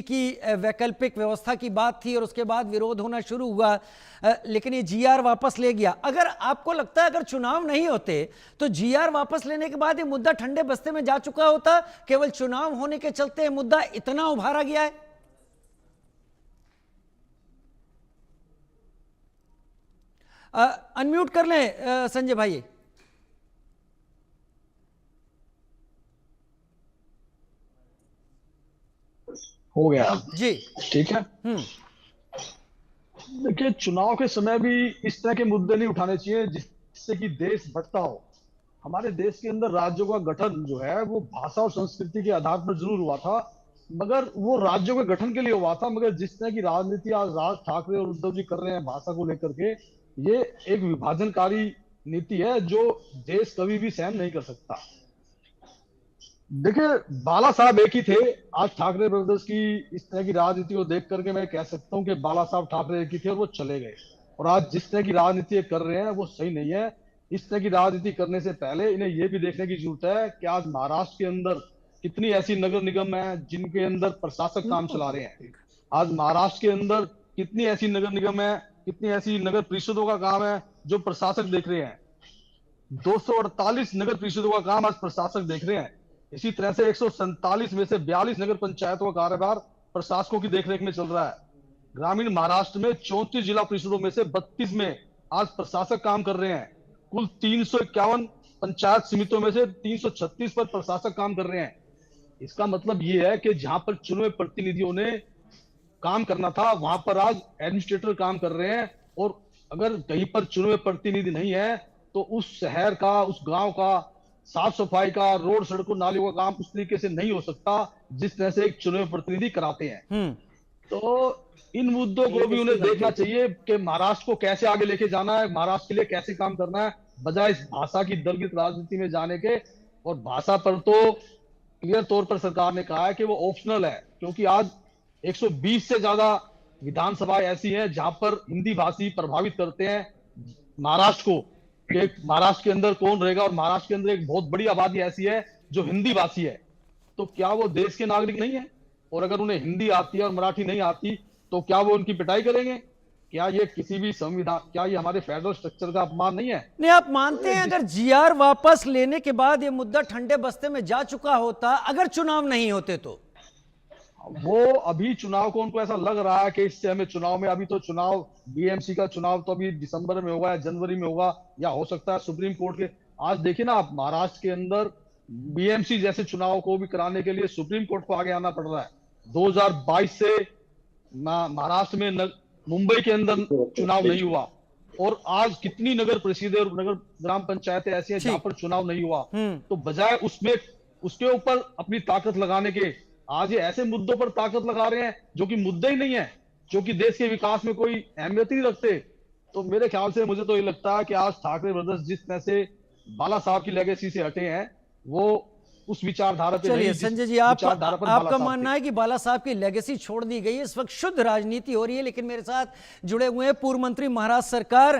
की वैकल्पिक व्यवस्था की बात थी और उसके बाद विरोध होना शुरू हुआ, लेकिन ये जीआर वापस ले गया। अगर आपको लगता है अगर चुनाव नहीं होते तो जीआर वापस लेने के बाद ये मुद्दा ठंडे बस्ते में जा चुका होता, केवल चुनाव होने के चलते मुद्दा इतना उभारा गया है? अनम्यूट कर लें संजय भाई। हो गया जी ठीक है। देखिए, चुनाव के समय भी इस तरह के मुद्दे नहीं उठाने चाहिए जिससे कि देश भटका हो। हमारे देश के अंदर राज्यों का गठन जो है वो भाषा और संस्कृति के आधार पर जरूर हुआ था, मगर वो राज्यों के गठन के लिए हुआ था। मगर जिस तरह की राजनीति आज राज ठाकरे और उद्धव जी कर रहे हैं भाषा को लेकर के, ये एक विभाजनकारी नीति है जो देश कभी भी सहन नहीं कर सकता। देखिए, बाला साहब एक ही थे। आज ठाकरे ब्रदर्स की इस तरह की राजनीति को देख करके मैं कह सकता हूँ कि बाला साहब ठाकरे एक ही थे और वो चले गए। और आज जिस तरह की राजनीति कर रहे हैं वो सही नहीं है। इस तरह की राजनीति करने से पहले इन्हें ये भी देखने की जरूरत है कि आज महाराष्ट्र के अंदर कितनी ऐसी नगर निगम है जिनके अंदर प्रशासक काम चला रहे हैं। आज महाराष्ट्र के अंदर कितनी ऐसी नगर निगम है, कितनी ऐसी नगर परिषदों का काम है जो प्रशासक देख रहे हैं। 248 नगर परिषदों का काम आज प्रशासक देख रहे हैं। इसी तरह से 147 में से 42 नगर पंचायतों का कार्यभार प्रशासकों की देखरेख में चल रहा है। ग्रामीण महाराष्ट्र में 34 जिला परिषदों में से 32 में आज प्रशासक काम कर रहे हैं। कुल 351 पंचायत समितियों में से 336 पर प्रशासक काम कर रहे हैं। इसका मतलब यह है कि जहां पर चुने प्रतिनिधियों ने काम करना था वहां पर आज एडमिनिस्ट्रेटर काम कर रहे हैं। और अगर कहीं पर चुने प्रतिनिधि नहीं है तो उस शहर का, उस गांव का साफ सफाई का, रोड सड़कों नालियों का काम उस तरीके से नहीं हो सकता जिस तरह से एक चुने प्रतिनिधि कराते हैं। तो इन मुद्दों को भी उन्हें देखना चाहिए कि महाराष्ट्र को कैसे आगे लेके जाना है, महाराष्ट्र के लिए कैसे काम करना है, बजाय इस भाषा की दलगत राजनीति में जाने के। और भाषा पर तो क्लियर तौर पर सरकार ने कहा है कि वो ऑप्शनल है, क्योंकि आज 120 से ज्यादा विधानसभाएं ऐसी हैं जहां पर हिंदी भाषी प्रभावित करते हैं महाराष्ट्र को कि महाराष्ट्र के अंदर कौन रहेगा। और महाराष्ट्र के अंदर एक बहुत बड़ी आबादी ऐसी है जो हिंदी भाषी है। तो क्या वो देश के नागरिक नहीं है? और अगर उन्हें हिंदी आती है और मराठी नहीं आती तो क्या वो उनकी पिटाई करेंगे? क्या ये किसी भी संविधान, क्या ये हमारे फेडरल स्ट्रक्चर का अपमान नहीं है? नहीं, आप मानते हैं अगर जीआर वापस लेने के बाद ये मुद्दा ठंडे बस्ते में जा चुका होता अगर चुनाव नहीं होते तो? वो अभी चुनाव को उनको ऐसा लग रहा है कि इससे हमें चुनाव में, अभी तो चुनाव बीएमसी का चुनाव तो अभी दिसंबर में होगा या जनवरी में होगा, या हो सकता है सुप्रीम कोर्ट के। आज देखिए ना आप, महाराष्ट्र के अंदर बीएमसी जैसे चुनाव को भी कराने के लिए सुप्रीम कोर्ट को आगे आना पड़ रहा है। 2022 से महाराष्ट्र में मुंबई के अंदर चुनाव नहीं हुआ। और आज कितनी नगर परिषदें और नगर ग्राम पंचायतें ऐसी हैं जहां पर चुनाव नहीं हुआ। तो बजाय उसमें उसके ऊपर अपनी ताकत लगाने के, आज ये ऐसे मुद्दों पर ताकत लगा रहे हैं जो कि मुद्दे ही नहीं है, जो कि देश के विकास में कोई अहमियत ही नहीं रखते। तो मेरे ख्याल से मुझे तो ये लगता है कि आज ठाकरे ब्रदर्स जिस तरह से बाला साहब की लेगेसी से हटे हैं वो उस विचारधारा पे चलिए संजय जी, आपका मानना है कि बाला साहब की लेगेसी छोड़ दी गई है, इस वक्त शुद्ध राजनीति हो रही है। लेकिन मेरे साथ जुड़े हुए हैं पूर्व मंत्री महाराष्ट्र सरकार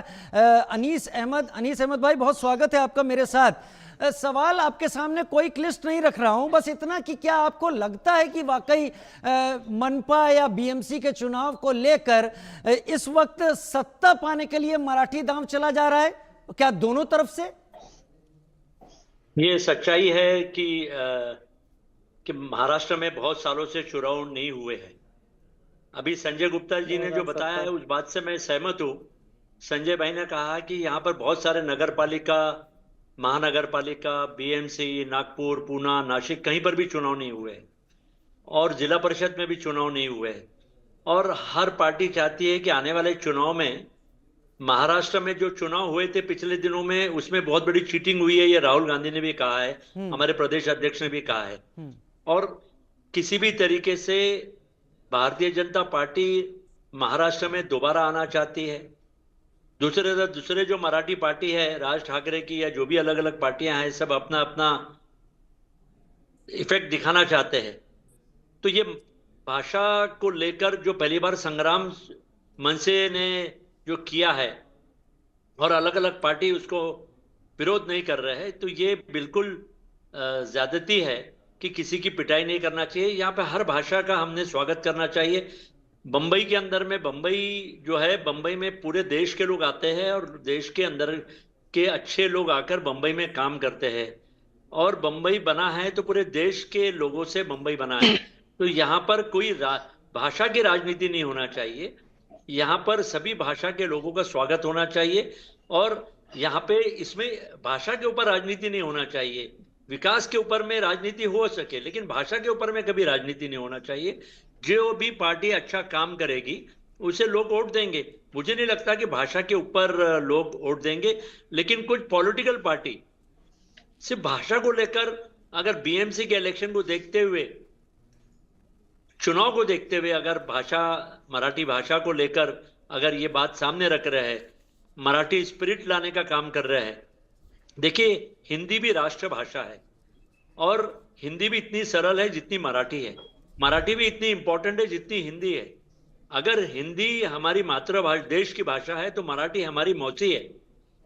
अनीस अहमद भाई, बहुत स्वागत है आपका मेरे साथ। सवाल आपके सामने कोई क्लिष्ट नहीं रख रहा हूं, बस इतना कि क्या आपको लगता है कि वाकई मनपा या बीएमसी के चुनाव को लेकर इस वक्त सत्ता पाने के लिए मराठी दांव चला जा रहा है? क्या दोनों तरफ से? ये सच्चाई है कि महाराष्ट्र में बहुत सालों से चुनाव नहीं हुए हैं। अभी संजय गुप्ता जी ने जो बताया है उस बात से मैं सहमत हूँ। संजय भाई ने कहा कि यहाँ पर बहुत सारे नगर पालिका, महानगर पालिका, बीएमसी, नागपुर, पूना, नासिक, कहीं पर भी चुनाव नहीं हुए और जिला परिषद में भी चुनाव नहीं हुए। और हर पार्टी चाहती है कि आने वाले चुनाव में, महाराष्ट्र में जो चुनाव हुए थे पिछले दिनों में, उसमें बहुत बड़ी चीटिंग हुई है। ये राहुल गांधी ने भी कहा है, हमारे प्रदेश अध्यक्ष ने भी कहा है। और किसी भी तरीके से भारतीय जनता पार्टी महाराष्ट्र में दोबारा आना चाहती है। दूसरे जो मराठी पार्टी है राज ठाकरे की, या जो भी अलग अलग पार्टियां हैं, सब अपना अपना इफेक्ट दिखाना चाहते हैं। तो ये भाषा को लेकर जो पहली बार संग्राम मनसे ने जो किया है और अलग अलग पार्टी उसको विरोध नहीं कर रहे हैं, तो ये बिल्कुल ज्यादती है। कि किसी की पिटाई नहीं करना चाहिए। यहाँ पे हर भाषा का हमने स्वागत करना चाहिए। बम्बई के अंदर में, बम्बई जो है, बम्बई में पूरे देश के लोग आते हैं और देश के अंदर के अच्छे लोग आकर बम्बई में काम करते हैं। और बम्बई बना है तो पूरे देश के लोगों से बम्बई बना है। तो यहाँ पर कोई भाषा की राजनीति नहीं होना चाहिए। यहाँ पर सभी भाषा के लोगों का स्वागत होना चाहिए। और यहाँ पे इसमें भाषा के ऊपर राजनीति नहीं होना चाहिए। विकास के ऊपर में राजनीति हो सके, लेकिन भाषा के ऊपर में कभी राजनीति नहीं होना चाहिए। जो भी पार्टी अच्छा काम करेगी उसे लोग वोट देंगे। मुझे नहीं लगता कि भाषा के ऊपर लोग वोट देंगे, लेकिन कुछ पॉलिटिकल पार्टी सिर्फ भाषा को लेकर, अगर बीएमसी के इलेक्शन को देखते हुए, चुनाव को देखते हुए, अगर भाषा, मराठी भाषा को लेकर अगर ये बात सामने रख रहे हैं, मराठी स्पिरिट लाने का काम कर रहे हैं। देखिए, हिंदी भी राष्ट्र भाषा है और हिंदी भी इतनी सरल है जितनी मराठी है। मराठी भी इतनी इंपॉर्टेंट है जितनी हिंदी है। अगर हिंदी हमारी मातृभाषा, देश की भाषा है, तो मराठी हमारी मौसी है।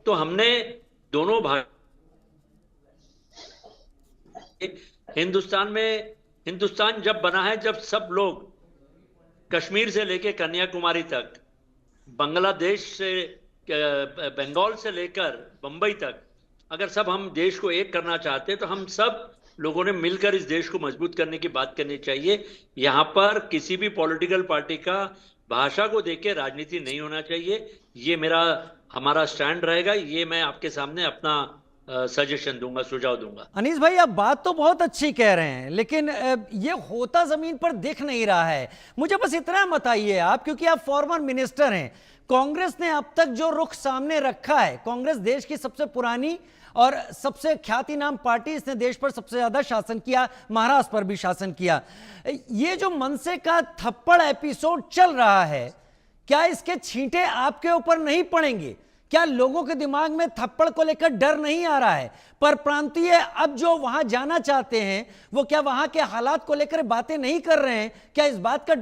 तो हमने दोनों हिंदुस्तान जब बना है, जब सब लोग कश्मीर से लेकर कन्याकुमारी तक, बांग्लादेश से, बंगाल से लेकर बंबई तक, अगर सब हम देश को एक करना चाहते हैं तो हम सब लोगों ने मिलकर इस देश को मजबूत करने की बात करनी चाहिए। यहाँ पर किसी भी पॉलिटिकल पार्टी का भाषा को देख के राजनीति नहीं होना चाहिए। ये हमारा स्टैंड रहेगा। ये मैं आपके सामने अपना सजेशन दूंगा, सुझाव दूंगा। अनीस भाई, आप बात तो बहुत अच्छी कह रहे हैं, लेकिन ये होता जमीन पर दिख नहीं रहा है। मुझे बस इतना बताइए आप, क्योंकि आप फॉर्मर मिनिस्टर हैं, कांग्रेस ने अब तक जो रुख सामने रखा है, कांग्रेस देश की सबसे पुरानी और सबसे ख्याति नाम पार्टी, इसने देश पर सबसे ज्यादा शासन किया, महाराष्ट्र पर भी शासन किया। ये जो मनसे का थप्पड़ एपिसोड चल रहा है, क्या इसके छींटे आपके ऊपर नहीं पड़ेंगे? क्या लोगों के दिमाग में थप्पड़ को लेकर डर नहीं आ रहा है? पर प्रांतीय अब जो वहां जाना चाहते हैं, वो क्या वहां के हालात को लेकर बातें नहीं कर रहे हैं? क्या इस बात का डर